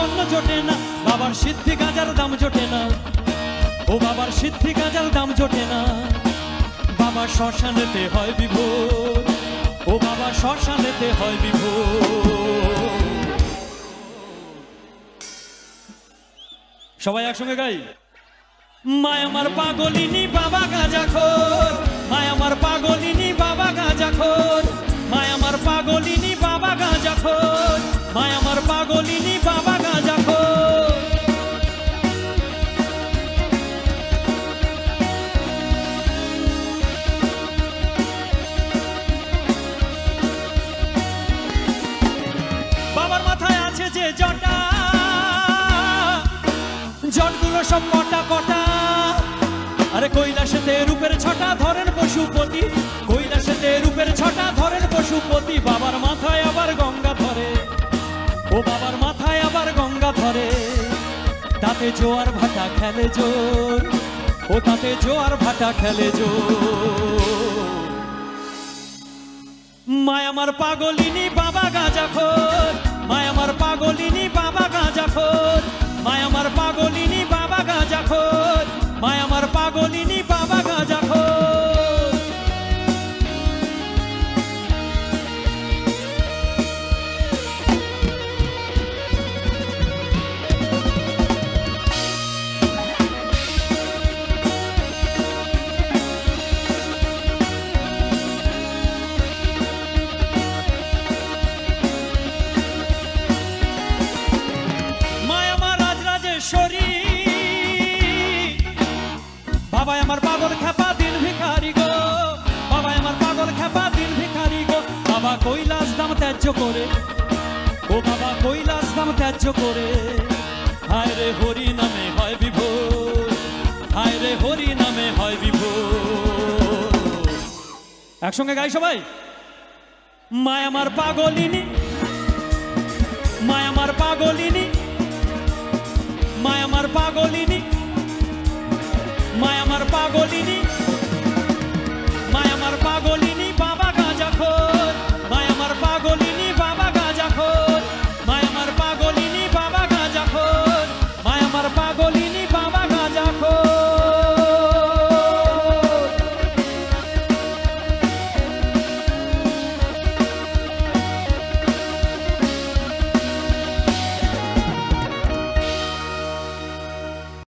অন্ন জোটে না, বাবার সিদ্ধি গাঁজার দাম জোটে না, ও বাবার সিদ্ধি গাঁজার দাম জোটে না। বাবার শ্মশানেতে হয় বিভোর, ও বাবা শ্মশানেতে হয় বিভোর। সবাই একসঙ্গে গাই। মায় আমার পাগলিনী বাবা গাঁজাখোর, মায় আমার পাগলিনী বাবা গাঁজাখোর, মায় আমার পাগলিনী বাবা গাঁজাখোর, মায় আমার পাগলিনী বাবা গাঁজাখোর। বাবার মাথায় আছে যে জটা, জটগুলো সব কটা কটা। আরে কৈলাসেতে রূপের ছটা ধরেন পশুপতি, কৈলাসেতে রূপের ছটা ধরেন পশুপতি। বাবার মাথায় আবার গঙ্গা ধরে, ও বাবার মাথায় আবার গঙ্গা ধরে। তাতে জোয়ার ভাটা খেলে জোর, ও তাতে জোয়ার ভাটা খেলে জোর। মায় আমার পাগলিনী বাবা গাঁজাখোর, মায় আমার পাগলিনী বাবা গাঁজাখোর, মায় আমার পাগলিনী বাবা গাঁজাখোর, মায় আমার পাগলিনী বাবা গাঁজাখোর। বাবা আমার পাগল খেপা দিন ভিখারি গো, বাবা আমার পাগল খেপা দিন ভিখারি গো। বাবা কৈলাস দাম ত্যায্য করে, ও বাবা কৈলাস দাম ত্যায্য করে। হায় রে হরি নামে হয় বিভোর, হায় রে হরি নামে হয় বিভোর। একসঙ্গে গাই সবাই। মায় আমার পাগলিনী, মায় আমার পাগলিনী, মায় আমার পাগলিনী